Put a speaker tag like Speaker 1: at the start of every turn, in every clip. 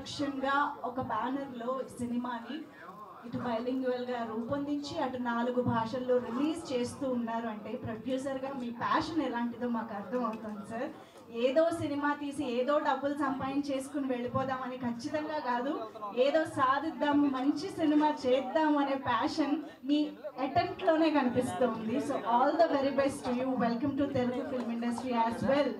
Speaker 1: ప్రొడక్షన్గా ఒక బ్యానర్లో సినిమాని ఇటు బైలింగ్యువల్గా రూపొందించి అటు 4 భాషల్లో రిలీజ్ చేస్తూ ఉన్నారు అంటే ప్రొడ్యూసర్గా మీ ప్యాషన్ ఎలాంటిదో మాకు అర్థం అవుతుంది సార్. ఏదో సినిమా తీసి ఏదో డబ్బులు సంపాదించేసుకుని వెళ్ళిపోదామని ఖచ్చితంగా కాదు, ఏదో సాధిద్దాము, మంచి సినిమా చేద్దాము అనే ప్యాషన్ మీ అటెంప్ట్లోనే కనిపిస్తుంది. So all the very best you. Welcome to Telugu film industry as well.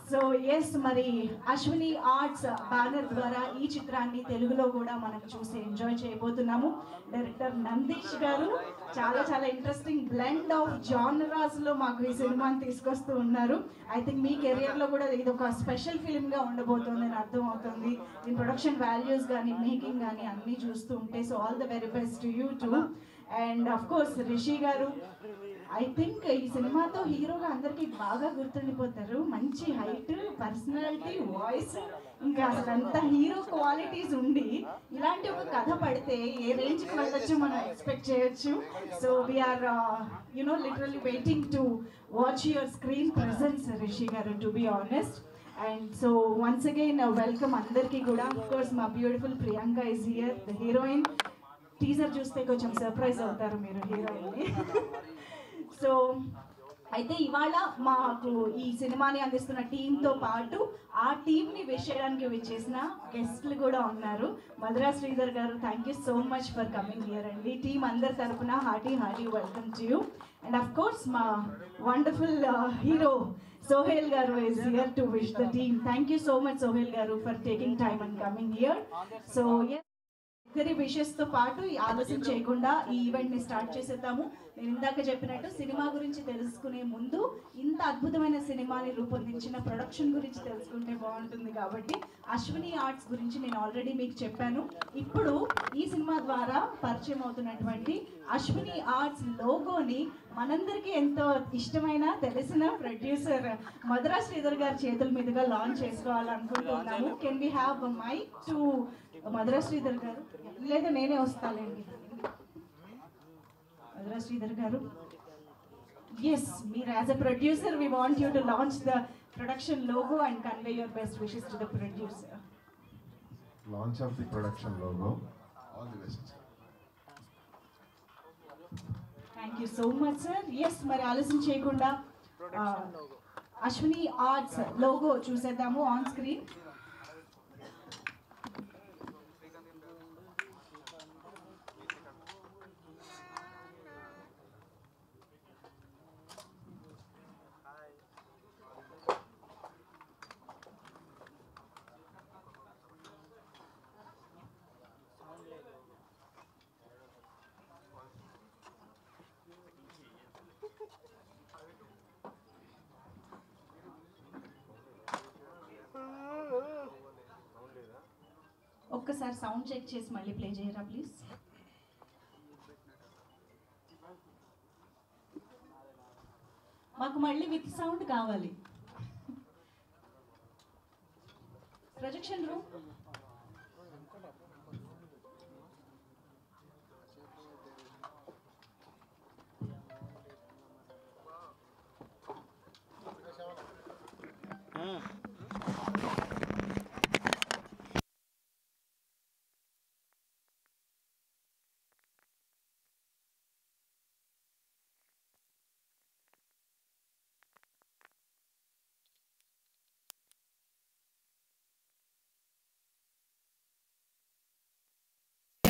Speaker 1: So yes, మరి అశ్విని ఆర్ట్స్ బ్యానర్ ద్వారా ఈ చిత్రాన్ని తెలుగులో కూడా మనం చూసి ఎంజాయ్ చేయబోతున్నాము. డైరెక్టర్ నందీష్ గారు చాలా చాలా ఇంట్రెస్టింగ్ బ్లెండ్ ఆఫ్ జానరాస్లో మాకు ఈ సినిమాని తీసుకొస్తూ ఉన్నారు. ఐ థింక్ మీ కెరియర్లో కూడా ఇది ఒక స్పెషల్ ఫిల్మ్గా ఉండబోతుంది అని అర్థం అవుతుంది. దీని ప్రొడక్షన్ వాల్యూస్ కానీ మేకింగ్ కానీ అన్నీ చూస్తూ ఉంటే. So all the very best you two. And of course Rishi గారు, ఐ థింక్ ఈ సినిమాతో హీరోగా అందరికీ బాగా గుర్తుండిపోతారు. మంచి హైట్, పర్సనాలిటీ, వాయిస్, ఇంకా అసలు అంత హీరో క్వాలిటీస్ ఉండి ఇలాంటి ఒక కథ పడితే ఏ రేంజ్కి వెళ్ళొచ్చు మనం ఎక్స్పెక్ట్ చేయొచ్చు. So we're literally waiting to watch your screen presence Rishi garu, to be honest. And so once again welcome అందరికీ కూడా. ఆఫ్ కోర్స్ మా beautiful Priyanka is here, the heroine. Teaser చూస్తే కొంచెం సర్ప్రైజ్ అవుతారు మీరు హీరోయిన్ని. సో అయితే ఇవాళ మాకు ఈ సినిమాని అందిస్తున్న టీంతో పాటు ఆ టీంని విష్ చేయడానికి విచ్చేసిన గెస్ట్లు కూడా ఉన్నారు. Madhura Sridhar garu, thank you so much for coming here అండి. టీం అందరి తరఫున hearty welcome to you. And of course మా wonderful hero Sohail garu is here to wish the team. Thank you so much Sohail garu for taking time and coming here. So yes, ఇద్దరి విషెస్తో పాటు ఆలస్యం చేయకుండా ఈ ఈవెంట్ని start చేసేద్దాము. నేను ఇందాక చెప్పినట్టు సినిమా గురించి తెలుసుకునే ముందు ఇంత అద్భుతమైన సినిమాని రూపొందించిన ప్రొడక్షన్ గురించి తెలుసుకుంటే బాగుంటుంది. కాబట్టి అశ్విని ఆర్ట్స్ గురించి నేను ఆల్రెడీ మీకు చెప్పాను. ఇప్పుడు ఈ సినిమా ద్వారా పరిచయం అవుతున్నటువంటి అశ్విని ఆర్ట్స్ లోగోని మనందరికీ ఎంతో ఇష్టమైన తెలిసిన ప్రొడ్యూసర్ మధురా శ్రీధర్ గారి చేతుల మీదుగా లాంచ్ చేసుకోవాలనుకుంటున్నాము. Can we have mic to Madhura Sridhar garu? లేదా నేనే వస్తానండి. మధురా శ్రీధర్ గారు, ఎస్, మీరు as a producer we want you to launch the production logo and convey your best wishes to the producer.
Speaker 2: Launch of the production logo. All the best.
Speaker 1: Thank you so much sir. Yes, మరి ఆలస్యం చేయకుండా Ashwini arts logo చూసేద్దాము on screen. ఒక్కసారి sound check చేసి మళ్ళీ play చేయరా please. మాకు మళ్ళీ విత్ సౌండ్ కావాలి. ప్రొజెక్షన్ రూమ్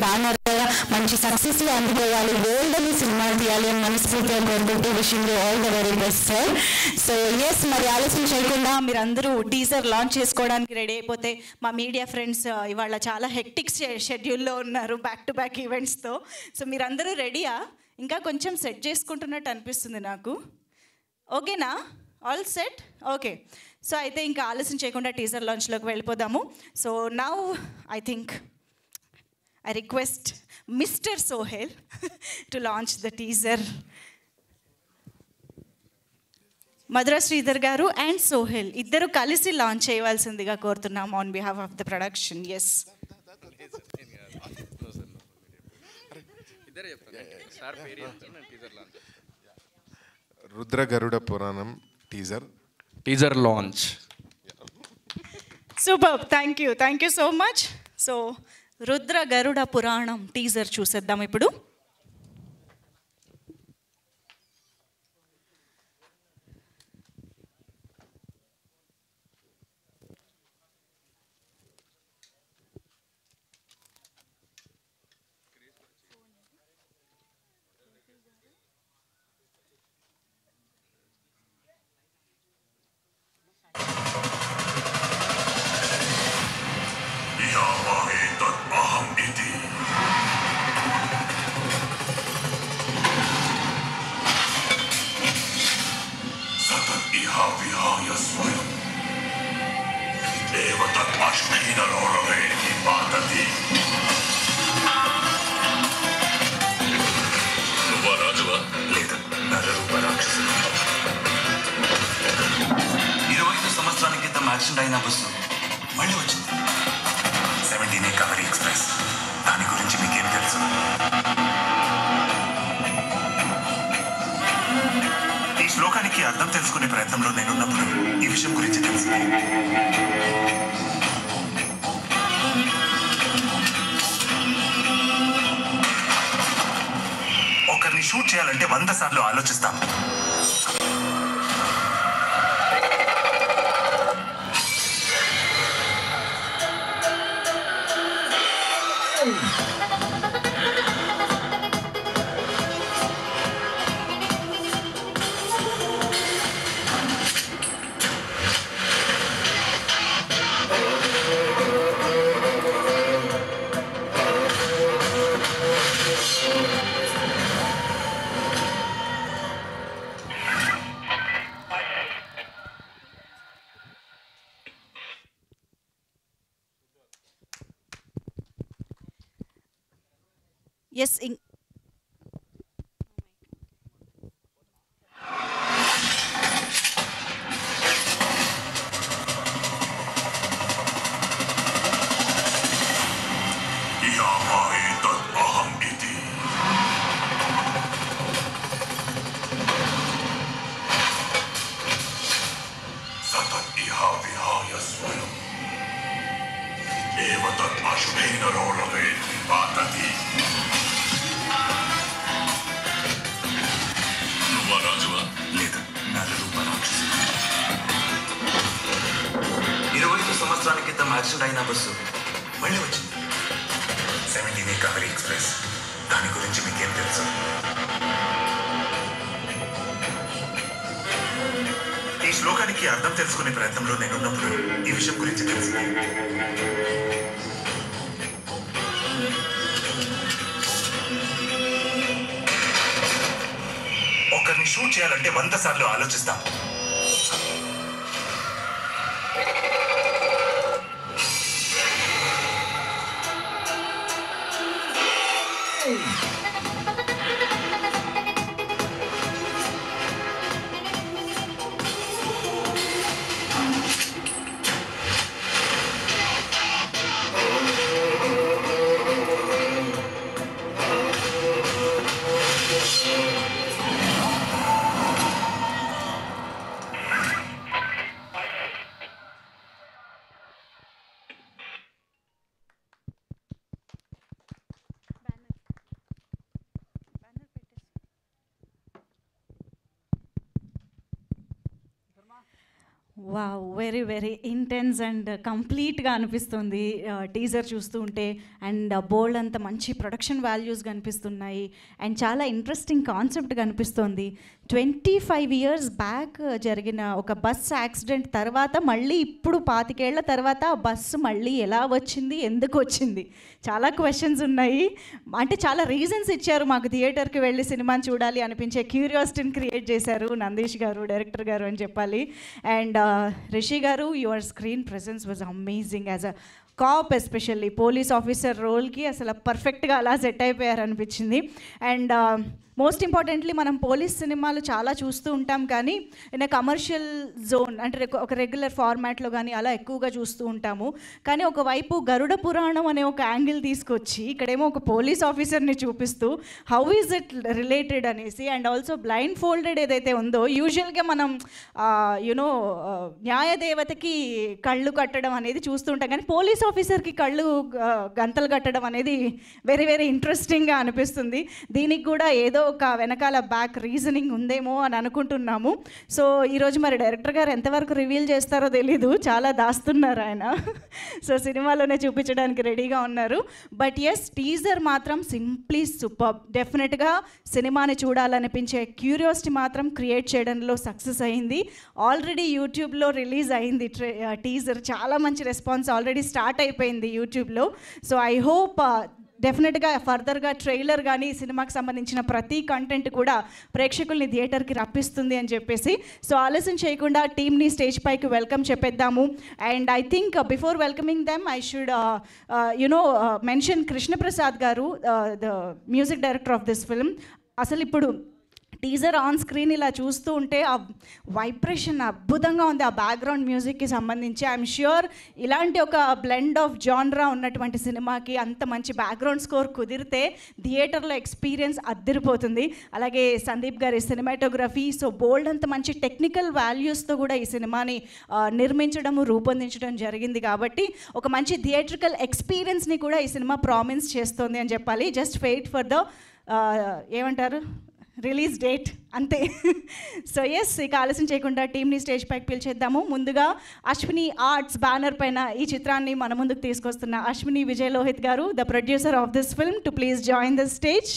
Speaker 3: బ్యానర్ మంచి సక్సెస్ అందుకోవాలి, వరల్డ్ అని సినిమా తీయాలి అని మనస్ఫూర్తిగా కోరుకుంటూ wishing you all the very best sir. So yes, మరి ఆలస్యం చేయకుండా మీరందరూ టీజర్ లాంచ్ చేసుకోవడానికి రెడీ అయిపోతే మా మీడియా ఫ్రెండ్స్ ఇవాళ చాలా హెక్టిక్ షెడ్యూల్లో ఉన్నారు బ్యాక్ టు బ్యాక్ ఈవెంట్స్తో. సో మీరందరూ రెడీయా? ఇంకా కొంచెం సెట్ చేసుకుంటున్నట్టు అనిపిస్తుంది నాకు. ఓకేనా? All set? ఓకే. సో అయితే ఇంకా ఆలస్యం చేయకుండా టీజర్ లాంచ్లోకి వెళ్ళిపోదాము. So now I think I request Mr. Sohail to launch the teaser. Madhura Sridhar garu and Sohail iddaru kalisi launch cheyavalsindiga korutunnam on behalf of the production. Yes.
Speaker 2: Rudra Garuda Puranam teaser
Speaker 4: launch.
Speaker 3: Super, thank you so much. So Rudra Garuda Puranam teaser చూసేద్దాం ఇప్పుడు.
Speaker 4: Accident అయిన bus మళ్ళీ వచ్చింది. 17 కవరీ express. దాని గురించి మీకేం తెలుసు? ఈ శ్లోకానికి అర్థం తెలుసుకునే ప్రయత్నంలో నేనున్నప్పుడు ఈ విషయం గురించి తెలిసింది. ఒకరిని షూట్ చేయాలంటే 100 సార్లు ఆలోచిస్తాం.
Speaker 3: ఎస్
Speaker 4: యాక్సిడెంట్ అయిన బస్సు మళ్ళీ వచ్చింది. 17 కవరీ ఎక్స్ప్రెస్. దాని గురించి మీకేం తెలుసు? ఈ శ్లోకానికి అర్థం తెలుసుకునే ప్రయత్నంలో నేనున్నప్పుడు ఈ విషయం గురించి తెలిసింది. ఒకరిని షూట్ చేయాలంటే 100 సార్లు ఆలోచిస్తాం. వావ్, వెరీ ఇంటెన్స్ అండ్ కంప్లీట్గా అనిపిస్తుంది టీజర్ చూస్తూ ఉంటే. అండ్ బోల్డ్ అంత మంచి ప్రొడక్షన్ వాల్యూస్ కనిపిస్తున్నాయి అండ్ చాలా ఇంట్రెస్టింగ్ కాన్సెప్ట్ కనిపిస్తుంది. 25 years బ్యాక్ జరిగిన ఒక బస్ యాక్సిడెంట్ తర్వాత మళ్ళీ ఇప్పుడు 25 ఏళ్ల తర్వాత ఆ బస్సు మళ్ళీ ఎలా వచ్చింది, ఎందుకు వచ్చింది, చాలా క్వశ్చన్స్ ఉన్నాయి. అంటే చాలా రీజన్స్ ఇచ్చారు మాకు థియేటర్కి వెళ్ళి సినిమాని చూడాలి అనిపించే క్యూరియాసిటీని క్రియేట్ చేశారు నందీష్ గారు, డైరెక్టర్ గారు అని చెప్పాలి. And Rishi garu, your screen presence was amazing. As a cop especially police officer రోల్కి అసలు పర్ఫెక్ట్గా అలా సెట్ అయిపోయారు అనిపించింది. అండ్ మోస్ట్ ఇంపార్టెంట్లీ మనం పోలీస్ సినిమాలు చాలా చూస్తూ ఉంటాం, కానీ ఇన్ కమర్షియల్ జోన్ అంటే ఒక రెగ్యులర్ ఫార్మాట్లో కానీ అలా ఎక్కువగా చూస్తూ ఉంటాము. కానీ ఒకవైపు గరుడ పురాణం అనే ఒక యాంగిల్ తీసుకొచ్చి ఇక్కడేమో ఒక పోలీస్ ఆఫీసర్ని చూపిస్తూ హౌ ఈజ్ ఇట్ రిలేటెడ్ అనేసి, అండ్ ఆల్సో బ్లైండ్ ఫోల్డెడ్ ఏదైతే ఉందో, యూజువల్గా మనం యునో న్యాయదేవతకి కళ్ళు కట్టడం అనేది చూస్తుంటాం, కానీ పోలీస్ ఆఫీసర్కి కళ్ళు గంతలు కట్టడం అనేది వెరీ వెరీ ఇంట్రెస్టింగ్గా అనిపిస్తుంది. దీనికి కూడా ఏదో ఒక వెనకాల బ్యాక్ రీజనింగ్ ఉందేమో అని అనుకుంటున్నాము. సో ఈరోజు మరి డైరెక్టర్ గారు ఎంతవరకు రివీల్ చేస్తారో తెలీదు, చాలా దాస్తున్నారు ఆయన. సో సినిమాలోనే చూపించడానికి రెడీగా ఉన్నారు. బట్ ఎస్, టీజర్ మాత్రం సింప్లీ సూపర్. డెఫినెట్గా సినిమాని చూడాలనిపించే క్యూరియాసిటీ మాత్రం క్రియేట్ చేయడంలో సక్సెస్ అయింది. ఆల్రెడీ యూట్యూబ్లో రిలీజ్ అయింది టీజర్, చాలా మంచి రెస్పాన్స్ ఆల్రెడీ స్టార్ట్ అయిపోయింది యూట్యూబ్లో. సో ఐ హోప్ డెఫినెట్గా ఫర్దర్గా ట్రైలర్ కానీ సినిమాకి సంబంధించిన ప్రతి కంటెంట్ కూడా ప్రేక్షకుల్ని థియేటర్కి రప్పిస్తుంది అని చెప్పేసి. సో ఆలస్యం చేయకుండా టీమ్ని స్టేజ్ పైకి వెల్కమ్ చెప్పేద్దాము. And I think before welcoming them I should mention Krishnaprasad garu, the music director of this film. అసలు ఇప్పుడు టీజర్ ఆన్ స్క్రీన్ ఇలా చూస్తూ ఉంటే ఆ వైబ్రేషన్ అద్భుతంగా ఉంది ఆ బ్యాక్గ్రౌండ్ మ్యూజిక్కి సంబంధించి. ఐఎమ్ ష్యూర్ ఇలాంటి ఒక బ్లెండ్ ఆఫ్ జాన్రా ఉన్నటువంటి సినిమాకి అంత మంచి బ్యాక్గ్రౌండ్ స్కోర్ కుదిరితే థియేటర్లో ఎక్స్పీరియన్స్ అద్దరిపోతుంది. అలాగే సందీప్ గారి సినిమాటోగ్రఫీ, సో బోల్డ్ అంత మంచి టెక్నికల్ వాల్యూస్తో కూడా ఈ సినిమాని నిర్మించడము రూపొందించడం జరిగింది. కాబట్టి ఒక మంచి థియేట్రికల్ ఎక్స్పీరియన్స్ని కూడా ఈ సినిమా ప్రామిస్ చేస్తుంది అని చెప్పాలి. జస్ట్ వెయిట్ ఫర్ ద ఏమంటారు రిలీజ్ డేట్ అంతే. సో ఎస్, ఇక ఆలస్యం చేయకుండా టీమ్ని స్టేజ్ పైకి పిలిచేద్దాము. ముందుగా అశ్విని ఆర్ట్స్ బ్యానర్ పైన ఈ చిత్రాన్ని మన ముందుకు తీసుకొస్తున్న అశ్విని విజయ్ లోహిత్ గారు, the producer of this film, to please join the stage.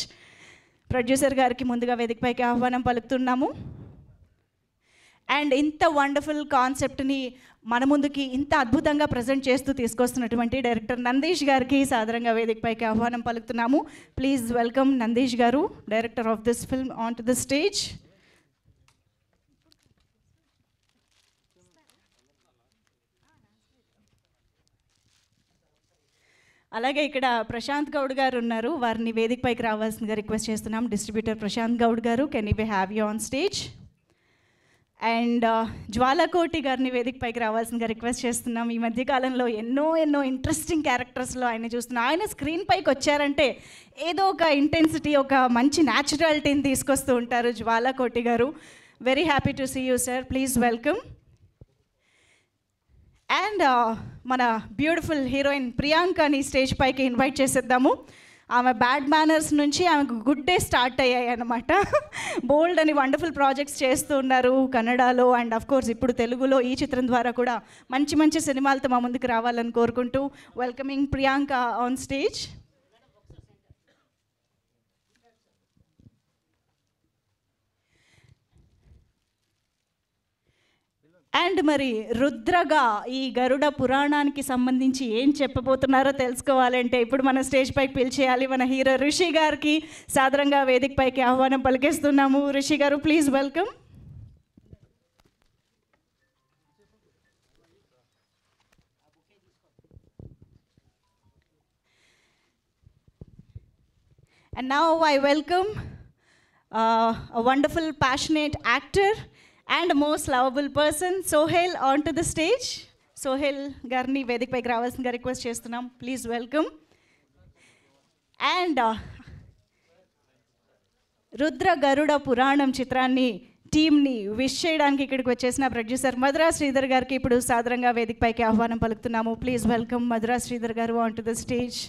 Speaker 4: Producer గారికి ముందుగా వేదికపైకి ఆహ్వానం పలుకుతున్నాము. అండ్ ఇంత వండర్ఫుల్ కాన్సెప్ట్ని మన ముందుకి ఇంత అద్భుతంగా ప్రజెంట్ చేస్తూ తీసుకొస్తున్నటువంటి డైరెక్టర్ నందీష్ గారికి సాదరంగా వేదికపైకి ఆహ్వానం పలుకుతున్నాము. ప్లీజ్ వెల్కమ్ నందీష్ గారు, director of this film, on to the stage. అలాగే ఇక్కడ ప్రశాంత్ గౌడ్ గారు ఉన్నారు, వారిని వేదికపైకి రావాల్సిందిగా రిక్వెస్ట్ చేస్తున్నాం. Distributor Prashanth Goud garu, can you have you on stage. And Jwalakoti గారిని వేదికపైకి రావాల్సిందిగా రిక్వెస్ట్ చేస్తున్నాం. ఈ మధ్యకాలంలో ఎన్నో ఇంట్రెస్టింగ్ క్యారెక్టర్స్లో ఆయన చూస్తున్నాం. ఆయన స్క్రీన్ పైకి వచ్చారంటే ఏదో ఒక ఇంటెన్సిటీ, ఒక మంచి న్యాచురాలిటీని తీసుకొస్తూ ఉంటారు Jwalakoti garu. Very happy to see you sir, please welcome. And మన బ్యూటిఫుల్ హీరోయిన్ ప్రియాంకని స్టేజ్ పైకి ఇన్వైట్ చేసేద్దాము. ఆమె బ్యాడ్ మేనర్స్ నుంచి ఆమెకు గుడ్ డే స్టార్ట్ అయ్యాయి అన్నమాట. బోల్డ్ అని వండర్ఫుల్ ప్రాజెక్ట్స్ చేస్తూ ఉన్నారు కన్నడలో, అండ్ అఫ్ కోర్స్ ఇప్పుడు తెలుగులో ఈ చిత్రం ద్వారా కూడా మంచి సినిమాలతో మా ముందుకు రావాలని కోరుకుంటూ welcoming Priyanka on stage. And మరి రుద్రగా ఈ గరుడ పురాణానికి సంబంధించి ఏం చెప్పబోతున్నారో తెలుసుకోవాలంటే ఇప్పుడు మన స్టేజ్ పైకి పిలిచేయాలి మన హీరో రిషి గారికి. సాదరంగా వేదిక పైకి ఆహ్వానం పలికేస్తున్నాము. రిషి గారు, please welcome. And now I welcome a wonderful, passionate actor and most lovable person, Sohail, onto the stage. Sohail garni vedik payiki ravalsinదిగా రిక్వెస్ట్ చేస్తున్నాం. Please welcome. And Rudra Garuda Puranam చిత్రాన్ని టీమ్ని విష్ చేయడానికి ఇక్కడికి వచ్చేసిన ప్రొడ్యూసర్ మధురా శ్రీధర్ గారికి ఇప్పుడు సాదరంగా వేదిక పైకి ఆహ్వానం పలుకుతున్నాము. ప్లీజ్ వెల్కమ్ మధురా శ్రీధర్ గారు ఆన్ టు ద స్టేజ్.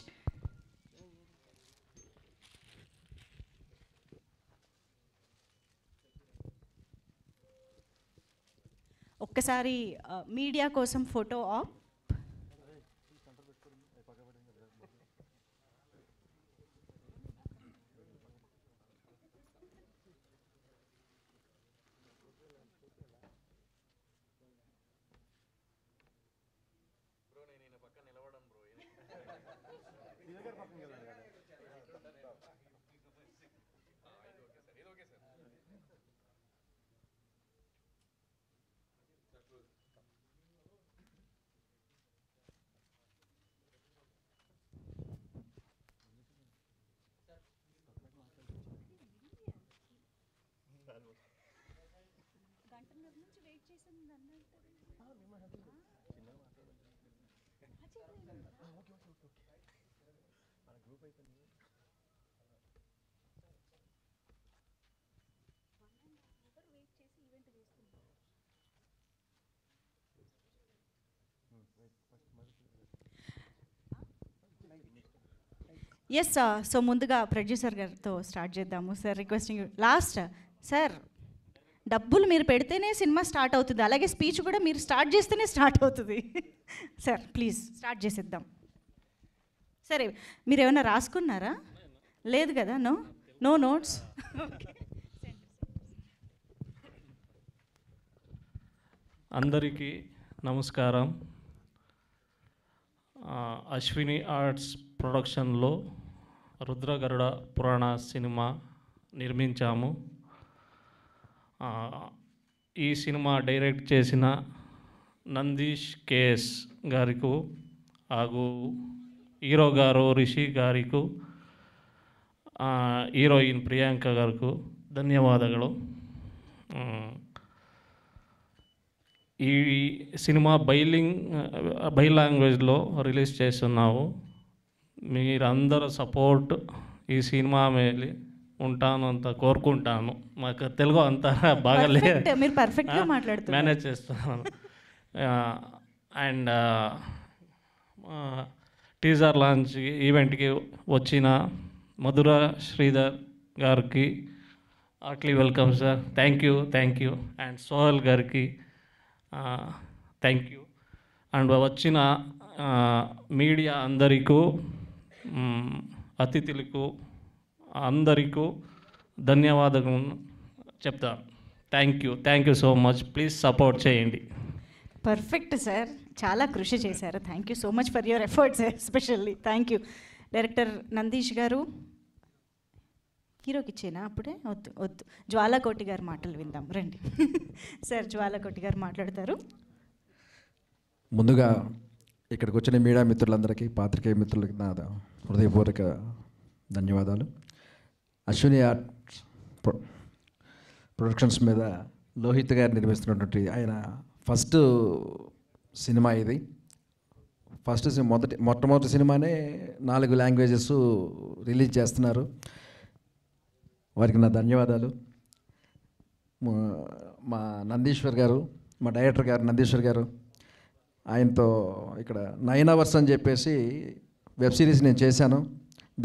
Speaker 4: ఒక్కసారి మీడియా కోసం ఫోటో ఆప్. ఎస్ సో ముందుగా ప్రొడ్యూసర్ గారితో స్టార్ట్ చేద్దాము సార్. రిక్వెస్టింగ్ లాస్ట్ సార్, డబ్బులు మీరు పెడితేనే సినిమా స్టార్ట్ అవుతుంది, అలాగే స్పీచ్ కూడా మీరు స్టార్ట్ చేస్తేనే స్టార్ట్ అవుతుంది. సార్ ప్లీజ్ స్టార్ట్ చేసేద్దాం. సరే, మీరు ఏమైనా రాసుకున్నారా? లేదు కదా? No notes.
Speaker 5: అందరికీ నమస్కారం. అశ్విని ఆర్ట్స్ ప్రొడక్షన్లో రుద్రగరుడ పురాణ సినిమా నిర్మించాము. ఈ సినిమా డైరెక్ట్ చేసిన నందీష్ కేఎస్ గారికి ಹಾಗೂ హీరో గారు రిషి గారికి, హీరోయిన్ ప్రియాంక గారికి ధన్యవాదాలు. ఈ సినిమా బై లాంగ్వేజ్లో రిలీజ్ చేస్తున్నాము. మీరందరూ సపోర్ట్ ఈ సినిమా మీద ఉంటాను అంత కోరుకుంటాను. మాకు తెలుగు అంత బాగాలే,
Speaker 4: మీరు పర్ఫెక్ట్గా మాట్లాడుతున్నారు,
Speaker 5: మేనేజ్ చేస్తున్నాను. అండ్ టీజర్ లాంచ్ ఈవెంట్కి వచ్చిన మధుర శ్రీధర్ గారికి heartly welcome sir. Thank you. And Sohel గారికి థ్యాంక్ యూ. అండ్ వచ్చిన మీడియా అందరికీ, అతిథులకు అందరికీ ధన్యవాదాలు చెప్తాను. Thank you so much. Please support చేయండి.
Speaker 4: పర్ఫెక్ట్ సార్, చాలా కృషి చేశారు. Thank you so much for your efforts especially. Thank you. Director Nandish garu, హీరోకి ఇచ్చేనా? అప్పుడే వద్దు. జ్వాలాకోటి గారి మాటలు విందాం రండి. సార్, జ్వాలాకోటి గారు మాట్లాడతారు.
Speaker 6: ముందుగా ఇక్కడికి వచ్చిన మీడియా మిత్రులందరికీ, పాత్రికేయ మిత్రులకి నా హృదయపూర్వక ధన్యవాదాలు. అశ్విని ఆర్ట్స్ ప్రొడక్షన్స్ మీద లోహిత్ గారు నిర్మిస్తున్నటువంటి ఆయన ఫస్ట్ సినిమా ఇది. మొట్టమొదటి సినిమానే 4 లాంగ్వేజెస్ రిలీజ్ చేస్తున్నారు. వారికి నా ధన్యవాదాలు. మా నందీశ్వర్ గారు, మా డైరెక్టర్ గారు నందీశ్వర్ గారు, ఆయనతో ఇక్కడ 9 అవర్స్ అని చెప్పేసి వెబ్ సిరీస్ నేను చేశాను.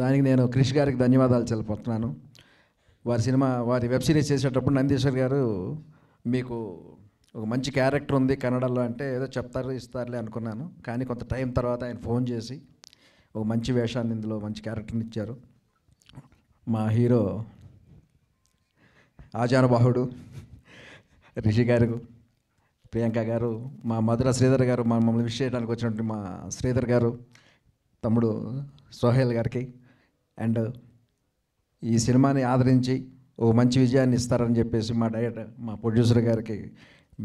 Speaker 6: దానికి నేను క్రిష్ గారికి ధన్యవాదాలు తెలుపుతున్నాను. వారి వెబ్ సిరీస్ చేసేటప్పుడు నందీశ్వర్ గారు, మీకు ఒక మంచి క్యారెక్టర్ ఉంది కన్నడలో అంటే ఏదో ఇస్తారులే అనుకున్నాను. కానీ కొంత టైం తర్వాత ఆయన ఫోన్ చేసి ఒక మంచి వేషాన్ని, ఇందులో మంచి క్యారెక్టర్ని ఇచ్చారు. మా హీరో ఆజానుబాహుడు రిషి గారు, ప్రియాంక గారు, మా మధుర శ్రీధర్ గారు, మమ్మల్ని విష్ చేయడానికి వచ్చినటువంటి మా శ్రీధర్ గారు, తమ్ముడు సోహెల్ గారికి, అండ్ ఈ సినిమాని ఆదరించి ఓ మంచి విజయాన్ని ఇస్తారని చెప్పేసి మా డైరెక్టర్, మా ప్రొడ్యూసర్ గారికి,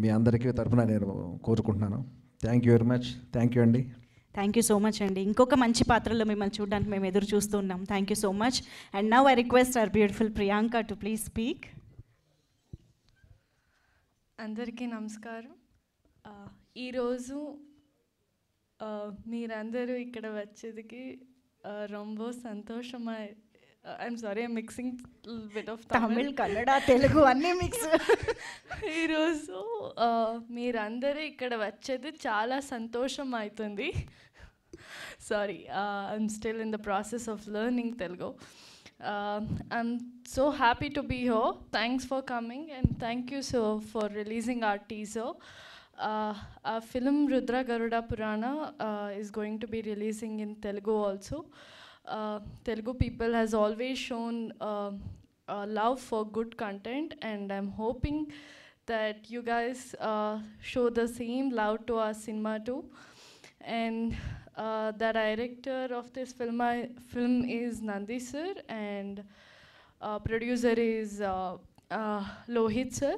Speaker 6: మీ అందరికీ తరఫున నేను కోరుకుంటున్నాను. Thank you very much. Thank you అండి.
Speaker 4: థ్యాంక్ యూ సో మచ్ అండి. ఇంకొక మంచి పాత్రలో మిమ్మల్ని చూడడానికి మేము ఎదురు చూస్తూ ఉన్నాం. Thank you so much. And now I request our beautiful Priyanka to please speak.
Speaker 7: అందరికీ నమస్కారం. ఈరోజు మీరందరూ ఇక్కడ వచ్చేదికి రొంబో సంతోషమై. I'm sorry, I'm mixing bit of
Speaker 4: Tamil, Kannada, Telugu అన్నీ మిక్స్.
Speaker 7: ఈరోజు మీరందరూ ఇక్కడ వచ్చేది చాలా సంతోషం అవుతుంది. Sorry, I'm still in the process of learning Telugu. I'm so happy to be here. Thanks for coming and thank you so for releasing our teaser. Our film Rudra Garuda Purana is going to be releasing in Telugu also. Telugu people has always shown love for good content, and I'm hoping that you guys show the same love to our cinema too. And the director of this film is Nandi sir, and producer is Lohit sir,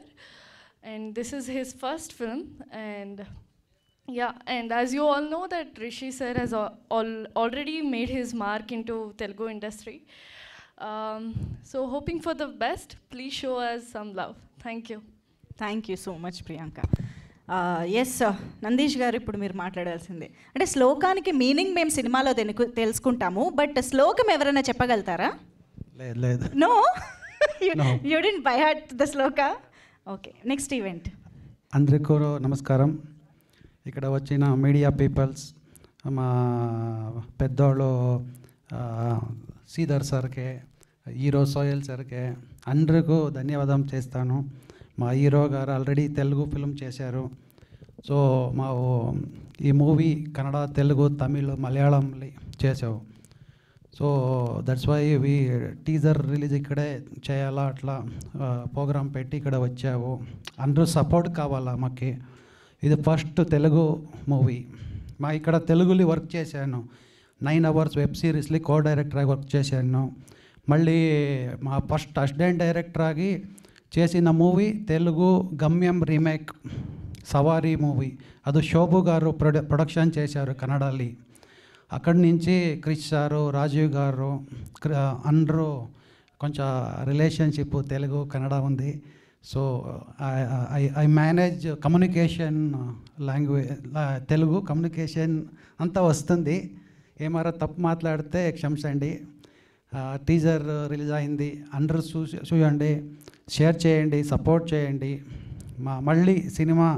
Speaker 7: and this is his first film. And yeah, and as you all know that Rishi sir has already made his mark into Telugu industry. So hoping for the best. Please show us some love. Thank you.
Speaker 4: Thank you so much Priyanka. Yes Nandish garu, ఇప్పుడు మీరు మాట్లాడాల్సిందే. అంటే శ్లోకానికి meaning మేము సినిమాలో తెలుసుకుంటాము, but శ్లోకం ఎవరైనా చెప్పగలుగుతారా?
Speaker 8: లేదు.
Speaker 4: No, you didn't by heart the shloka. Okay, next event.
Speaker 8: అందరికీ నమస్కారం. ఇక్కడ వచ్చిన మీడియా పీపుల్స్, మా పెద్దోళ్ళు శ్రీధర్ సార్కే, హీరో సోయల్ సార్కే అందరికీ ధన్యవాదం చేస్తాను. మా హీరో గారు ఆల్రెడీ తెలుగు ఫిల్మ్ చేశారు. సో మా ఈ మూవీ కన్నడ, తెలుగు, తమిళ్, మలయాళం చేసావు. So that's why we teaser release ఇక్కడే చేయాలా, అట్లా ప్రోగ్రామ్ పెట్టి ఇక్కడ వచ్చావు. అందరూ సపోర్ట్ కావాలా మాకు. ఇది ఫస్ట్ తెలుగు మూవీ. మా ఇక్కడ తెలుగులో వర్క్ చేశాను. 9 hours వెబ్ సిరీస్లో కో డైరెక్టర్గా వర్క్ చేశాను. మళ్ళీ మా ఫస్ట్ అసిస్టెంట్ డైరెక్టర్ ఆగి చేసిన మూవీ తెలుగు గమ్యం రీమేక్ సవారీ మూవీ. అది శోభు గారు ప్రొడక్షన్ చేశారు కన్నడలో. అక్కడి నుంచి క్రిష్ సారు, రాజీవ్ గారు అందరూ కొంచెం రిలేషన్షిప్ తెలుగు కన్నడ ఉంది. So I manage communication language, Telugu communication అంతా వస్తుంది. ఏమారా తప్పు మాట్లాడితే క్షమించండి. టీజర్ రిలీజ్ అయింది, అందరూ చూడండి, షేర్ చేయండి, సపోర్ట్ చేయండి. మళ్ళీ సినిమా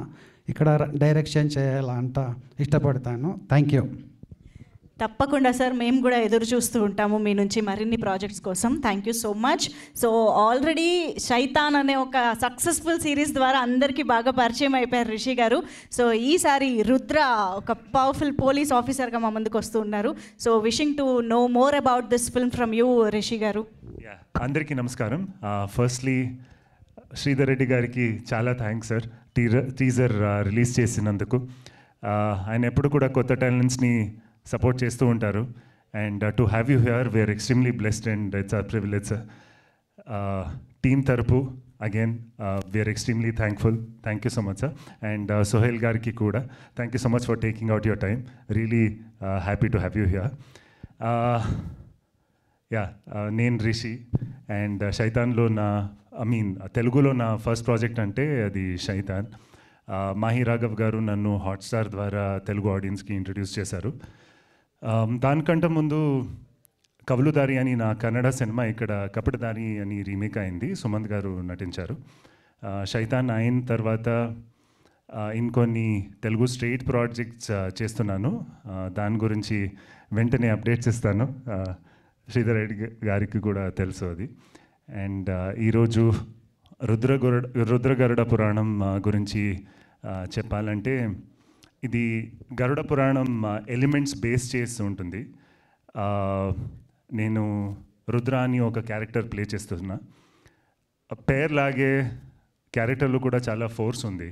Speaker 8: ఇక్కడ డైరెక్షన్ చేయాలంట ఇష్టపడతాను. Thank you.
Speaker 4: తప్పకుండా సార్, మేము కూడా ఎదురు చూస్తూ ఉంటాము మీ నుంచి మరిన్ని ప్రాజెక్ట్స్ కోసం. Thank you so much. So already Shaitan అనే ఒక సక్సెస్ఫుల్ సిరీస్ ద్వారా అందరికీ బాగా పరిచయం అయిపోయారు రిషి గారు. సో ఈసారి రుద్ర ఒక పవర్ఫుల్ పోలీస్ ఆఫీసర్గా మా ముందుకు వస్తూ ఉన్నారు. So wishing to know more about this film from you Rishi గారు.
Speaker 9: అందరికీ నమస్కారం. ఫస్ట్లీ శ్రీధర్ రెడ్డి గారికి చాలా థ్యాంక్స్ సార్, టీజర్ రిలీజ్ చేసినందుకు. ఆయన ఎప్పుడు కూడా కొత్త టాలెంట్స్ని సపోర్ట్ చేస్తూ ఉంటారు. And to have you here we're extremely blessed and it's our privilege sir. Team తరపు again we're extremely thankful. Thank you so much sir. And Sohel గారికి కూడా thank you so much for taking out your time. Really happy to have you here. నేను Rishi and శైతాన్లో తెలుగులో నా first project అంటే అది శైతాన్. మాహి రాఘవ్ గారు నన్ను హాట్స్టార్ ద్వారా తెలుగు ఆడియన్స్కి ఇంట్రడ్యూస్ చేశారు. దానికంటే ముందు కవలుదారి అని నా కన్నడ సినిమా ఇక్కడ కపటదారి అని రీమేక్ అయింది, సుమంత్ గారు నటించారు. శైతాన్ అయిన తర్వాత ఇంకొన్ని తెలుగు స్ట్రైట్ ప్రాజెక్ట్స్ చేస్తున్నాను. దాని గురించి వెంటనే అప్డేట్స్ ఇస్తాను. శ్రీధర్ రెడ్డి గారికి కూడా తెలుసు అది. అండ్ ఈరోజు రుద్ర గరుడ పురాణం గురించి చెప్పాలంటే, ఇది గరుడ పురాణం ఎలిమెంట్స్ బేస్ చేస్తూ ఉంటుంది. నేను రుద్ర అని ఒక క్యారెక్టర్ ప్లే చేస్తున్నా. పేర్లాగే క్యారెక్టర్లో కూడా చాలా ఫోర్స్ ఉంది.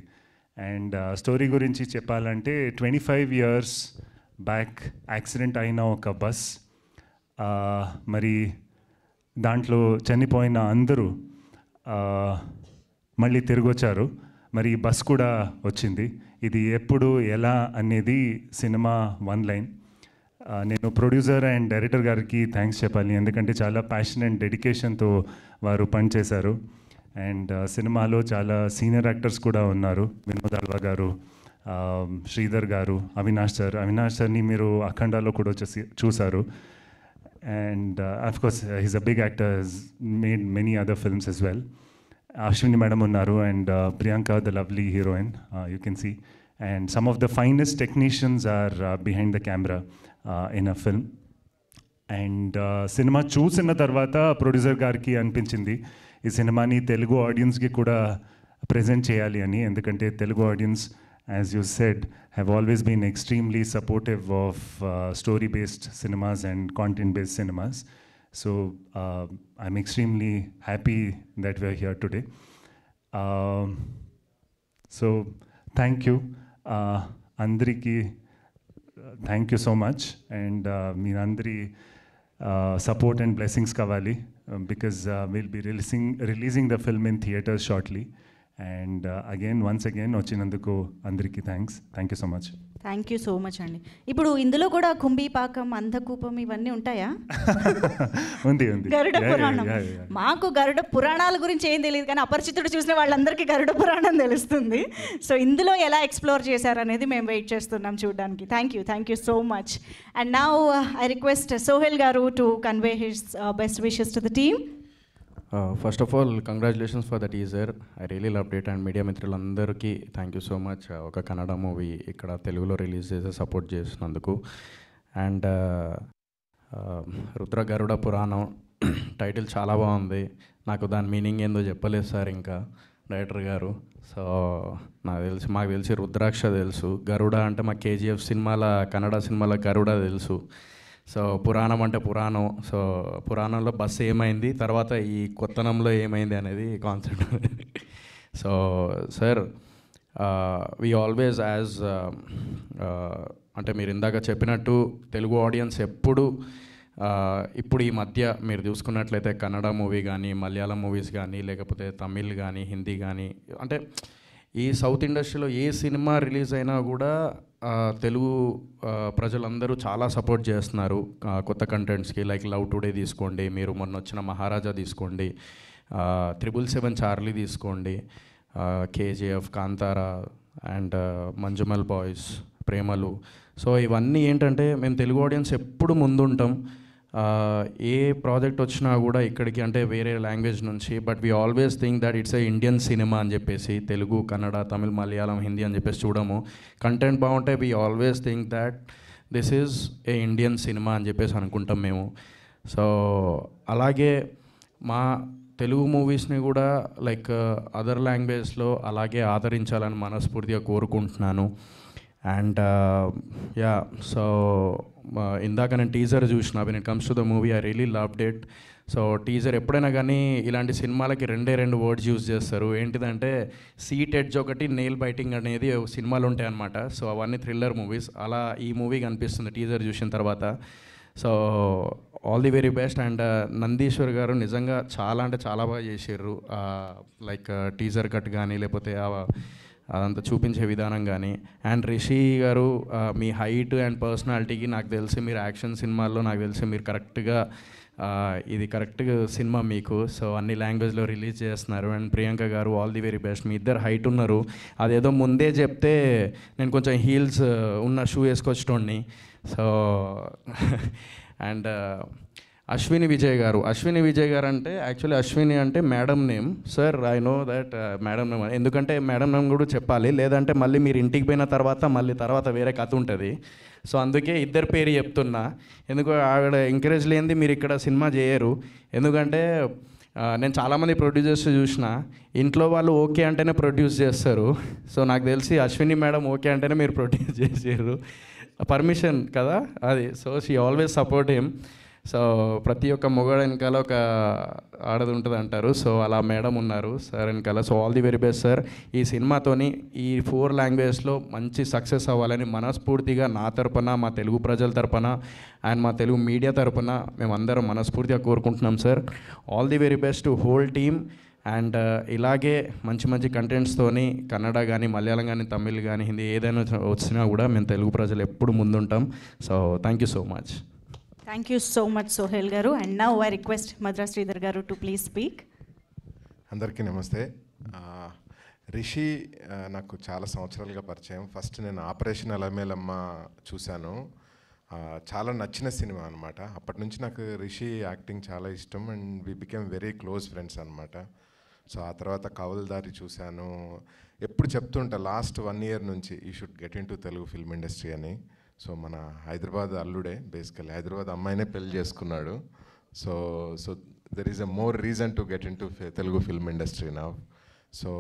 Speaker 9: అండ్ స్టోరీ గురించి చెప్పాలంటే 25 years బ్యాక్ యాక్సిడెంట్ అయిన ఒక బస్, మరి దాంట్లో చనిపోయిన అందరూ మళ్ళీ తిరిగి వచ్చారు. మరి ఈ బస్ కూడా వచ్చింది. ఇది ఎప్పుడు ఎలా అనేది సినిమా 1 line. నేను ప్రొడ్యూసర్ అండ్ డైరెక్టర్ గారికి థ్యాంక్స్ చెప్పాలి, ఎందుకంటే చాలా ప్యాషన్ అండ్ డెడికేషన్తో వారు పనిచేశారు. అండ్ సినిమాలో చాలా సీనియర్ యాక్టర్స్ కూడా ఉన్నారు. వినోద్ అల్వా గారు, శ్రీధర్ గారు, అవినాష్ సార్ని మీరు అఖండాలో కూడా చూసారు. And of course he's a big actor, has made many other films as well. Ashwini madam unnaru and Priyanka, the lovely heroine, you can see. And some of the finest technicians are behind the camera in a film. And cinema చూసిన తర్వాత producer గారికి అనిపించింది ఈ సినిమాని తెలుగు ఆడియన్స్కి కూడా present చేయాలి అని. ఎందుకంటే Telugu audience, as you said, have always been extremely supportive of story-based cinemas and content-based cinemas. So I'm extremely happy that we're here today. So thank you. Andriki, thank you so much. And మీ అందరి support and blessings kavali, because we'll be releasing the film in theaters shortly. And once again, వచ్చినందుకు అందరికీ thanks. Thank you so much.
Speaker 4: Thank you so much అండి. ఇప్పుడు ఇందులో కూడా కుంభీపాకం, అంధకూపం ఇవన్నీ ఉంటాయా?
Speaker 9: ఉంది.
Speaker 4: గరుడ పురాణం. మాకు గరుడ పురాణాల గురించి ఏం తెలియదు, కానీ అపరిచితుడు చూసిన వాళ్ళందరికీ గరుడ పురాణం తెలుస్తుంది. సో ఇందులో ఎలా ఎక్స్ప్లోర్ చేశారనేది మేము వెయిట్ చేస్తున్నాం చూడడానికి. Thank you so much. And now I request Sohel garu to convey his best wishes to the team.
Speaker 10: First of all congratulations for the teaser. I really loved it. And media మిత్రులందరికీ thank you so much. ఒక Kannada movie ఇక్కడ తెలుగులో release చేసి support చేసినందుకు. And Rudra Garuda Puranam title చాలా బాగుంది. నాకు దాని మీనింగ్ ఏందో చెప్పలేదు సార్ ఇంకా డైరెక్టర్ గారు. సో మాకు తెలిసి రుద్రాక్ష తెలుసు, గరుడ అంటే మా కేజీఎఫ్ సినిమాల కన్నడ సినిమాల గరుడ తెలుసు. సో పురాణం అంటే పురాణం. సో పురాణంలో బస్సు ఏమైంది, తర్వాత ఈ కొత్తనంలో ఏమైంది అనేది concept. So sir we always as అంటే మీరు ఇందాక చెప్పినట్టు తెలుగు ఆడియన్స్ ఎప్పుడు ఇప్పుడు ఈ మధ్య మీరు చూసుకున్నట్లయితే కన్నడ మూవీ కానీ, మలయాళం మూవీస్ కానీ, లేకపోతే తమిళ్ కానీ, హిందీ కానీ, అంటే ఈ సౌత్ ఇండస్ట్రీలో ఏ సినిమా రిలీజ్ అయినా కూడా తెలుగు ప్రజలందరూ చాలా సపోర్ట్ చేస్తున్నారు కొత్త కంటెంట్స్కి. లైక్ లవ్ టుడే తీసుకోండి, మీరు మొన్న వచ్చిన మహారాజా తీసుకోండి, 777 చార్లీ తీసుకోండి, KGF, Kantara and Manjummel boys, ప్రేమలు. సో ఇవన్నీ ఏంటంటే మేము తెలుగు ఆడియన్స్ ఎప్పుడు ముందుంటాం. ఏ ప్రాజెక్ట్ వచ్చినా కూడా ఇక్కడికి అంటే వేరే లాంగ్వేజ్ నుంచి, but we always think that it's a Indian cinema అని చెప్పేసి, తెలుగు, కన్నడ, తమిళ్, మలయాళం, హిందీ అని చెప్పేసి చూడము. కంటెంట్ బాగుంటే we always think that this is a Indian cinema అని చెప్పేసి అనుకుంటాం మేము. సో అలాగే మా తెలుగు మూవీస్ని కూడా లైక్ అదర్ లాంగ్వేజ్లో అలాగే ఆదరించాలని మనస్ఫూర్తిగా కోరుకుంటున్నాను. అండ్ యా, సో ఇందాక నేను టీజర్ చూసిన, when it comes to the movie I really loved it. So teaser ఎప్పుడైనా కానీ ఇలాంటి సినిమాలకి 2 వర్డ్స్ యూజ్ చేస్తారు. ఏంటిదంటే సీట్ ఎడ్జ్ ఒకటి, నెయిల్ బైటింగ్ అనేది సినిమాలు ఉంటాయన్నమాట. సో అవన్నీ థ్రిల్లర్ మూవీస్. అలా ఈ మూవీ కనిపిస్తుంది టీజర్ చూసిన తర్వాత. So all the very best. And Nandishwar గారు నిజంగా చాలా అంటే చాలా బాగా చేసారు. లైక్ టీజర్ కట్ కానీ, లేకపోతే అదంతా చూపించే విధానం కానీ. అండ్ రిషి గారు మీ హైట్ అండ్ పర్సనాలిటీకి నాకు తెలిసి మీరు యాక్షన్ సినిమాల్లో నాకు తెలిసి మీరు కరెక్ట్గా ఇది కరెక్ట్గా సినిమా మీకు. సో అన్ని లాంగ్వేజ్లో రిలీజ్ చేస్తున్నారు. అండ్ ప్రియాంక గారు ఆల్ ది వెరీ బెస్ట్. మీ ఇద్దరు హైట్ ఉన్నారు. అదేదో ముందే చెప్తే నేను కొంచెం హీల్స్ ఉన్న షూ వేసుకొచ్చేటోడిని. సో అండ్ అశ్విని విజయ్ గారు అంటే యాక్చువల్లీ అశ్విని అంటే madam name. Sir I know that madam name, ఎందుకంటే మేడం నేమ్ కూడా చెప్పాలి, లేదంటే మళ్ళీ మీరు ఇంటికి పోయిన తర్వాత వేరే కథ ఉంటుంది. సో అందుకే ఇద్దరు పేరు చెప్తున్నా. ఎందుకు ఆవిడ ఎంకరేజ్ లేనిది మీరు ఇక్కడ సినిమా చేయరు. ఎందుకంటే నేను చాలామంది ప్రొడ్యూసర్స్ చూసిన, ఇంట్లో వాళ్ళు ఓకే అంటేనే ప్రొడ్యూస్ చేస్తారు. సో నాకు తెలిసి అశ్విని మేడం ఓకే అంటేనే మీరు ప్రొడ్యూస్ చేసారు, పర్మిషన్ కదా అది. So she always support him. So ప్రతి ఒక్క మొగాడు వెనకాల ఒక ఆడది ఉంటుంది అంటారు. సో అలా మేడం ఉన్నారు సార్ వెనకాల. So all the very best sir. ఈ సినిమాతోని ఈ 4 లాంగ్వేజ్లో మంచి సక్సెస్ అవ్వాలని మనస్ఫూర్తిగా నా తరపున, మా తెలుగు ప్రజల తరపున అండ్ మా తెలుగు మీడియా తరపున మేమందరం మనస్ఫూర్తిగా కోరుకుంటున్నాం sir. All the very best to whole team. And ఇలాగే మంచి కంటెంట్స్తోని కన్నడ కానీ, మలయాళం కానీ, తమిళ్ కానీ, హిందీ ఏదైనా వచ్చినా కూడా మేము తెలుగు ప్రజలు ఎప్పుడు ముందుంటాం. So thank you so much.
Speaker 4: Thank you so much Sohel garu. And now I request Madhura Sridhar garu to please speak.
Speaker 2: అందరికీ నమస్తే. రిషి నాకు చాలా సంవత్సరాలుగా పరిచయం. ఫస్ట్ నేను ఆపరేషన్ అలమేలమ్మ చూశాను, చాలా నచ్చిన సినిమా అనమాట. అప్పటి నుంచి నాకు రిషి యాక్టింగ్ చాలా ఇష్టం and we became very close friends అనమాట. సో ఆ తర్వాత కవల్దారి చూశాను. ఎప్పుడు చెప్తుంటా లాస్ట్ 1 year నుంచి ఈ should get in to Telugu film industry అని. సో మన హైదరాబాద్ అల్లుడే, బేసికలీ హైదరాబాద్ అమ్మాయినే పెళ్లి చేసుకున్నాడు. So there is a more reason to get in to Telugu film industry నా. సో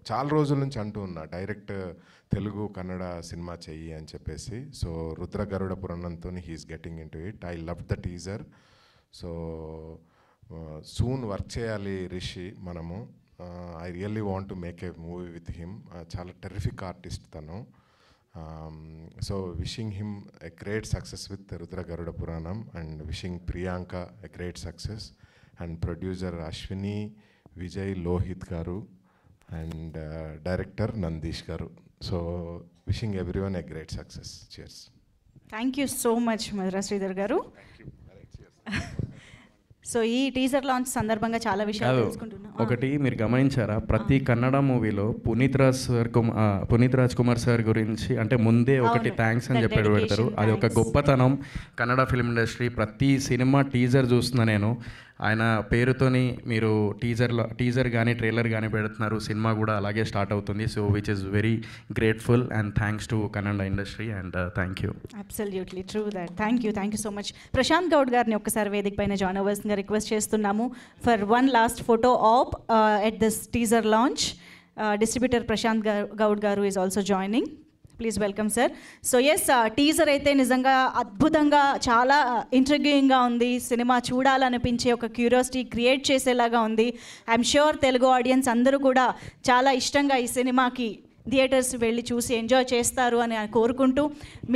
Speaker 2: చాలా రోజుల నుంచి అంటూ ఉన్నా డైరెక్ట్ తెలుగు కన్నడ సినిమా చెయ్యి అని చెప్పేసి. సో రుద్ర గరుడ పురాణంతో he's getting into it. I love the teaser. So soon work చేయాలి రిషి మనము. I really want to make a movie with him. చాలా టెర్రిఫిక్ ఆర్టిస్ట్ తను. So wishing him a great success with Rudra Garuda Puranam and wishing Priyanka a great success and producer Ashwini Vijay Lohit Garu and director Nandish Garu. So wishing everyone a great success. Cheers.
Speaker 4: Thank you so much Madhura Sridhar garu. So ఈ teaser launch సందర్భంగా చాలా విషయాలు తెలుసుకుంటున్నాం.
Speaker 10: ఒకటి మీరు గమనించారా, ప్రతి కన్నడ మూవీలో పునీత్ రాజ్ కుమార్ సార్ గురించి అంటే ముందే ఒకటి థ్యాంక్స్ అని చెప్పి పెడతారు. అది ఒక గొప్పతనం కన్నడ ఫిల్మ్ ఇండస్ట్రీ. ప్రతి సినిమా టీజర్ చూస్తున్నా నేను, ఆయన పేరుతోని మీరు టీజర్ కానీ ట్రైలర్ కానీ పెడుతున్నారు. సినిమా కూడా అలాగే స్టార్ట్ అవుతుంది. So which is very grateful and thanks to Kannada industry and thank you.
Speaker 4: Absolutely true that. Thank you so much. Prashanth Goud గారిని ఒక్కసారి వేదిక పైన జాయిన్ అవ్వాల్సిందిగా రిక్వెస్ట్ చేస్తున్నాము for one last photo op at this teaser launch. Distributor Prashanth Goud garu is also joining. Please welcome sir. So yes, teaser అయితే నిజంగా అద్భుతంగా చాలా ఇంట్రిగ్యూయింగ్గా ఉంది. సినిమా చూడాలనిపించే ఒక క్యూరియాసిటీ క్రియేట్ చేసేలాగా ఉంది. ఐఎమ్ ష్యూర్ తెలుగు ఆడియన్స్ అందరూ కూడా చాలా ఇష్టంగా ఈ సినిమాకి థియేటర్స్ వెళ్ళి చూసి ఎంజాయ్ చేస్తారు అని కోరుకుంటూ,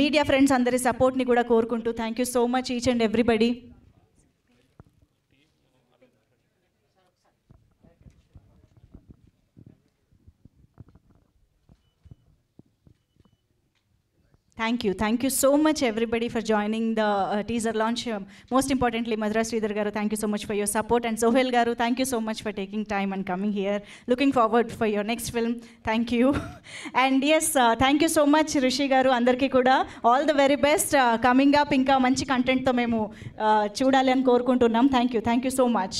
Speaker 4: మీడియా ఫ్రెండ్స్ అందరి సపోర్ట్ని కూడా కోరుకుంటూ, thank you so much each and everybody. Thank you so much everybody for joining the teaser launch. Most importantly, Madhura Sridhar garu, thank you so much for your support, and Sohail garu, thank you so much for taking time and coming here. Looking forward for your next film. Thank you. And yes, thank you so much Rishi garu, andarki kuda all the very best. Coming up inka manchi content tho memu chudali ani korukuntunnam. Thank you so much.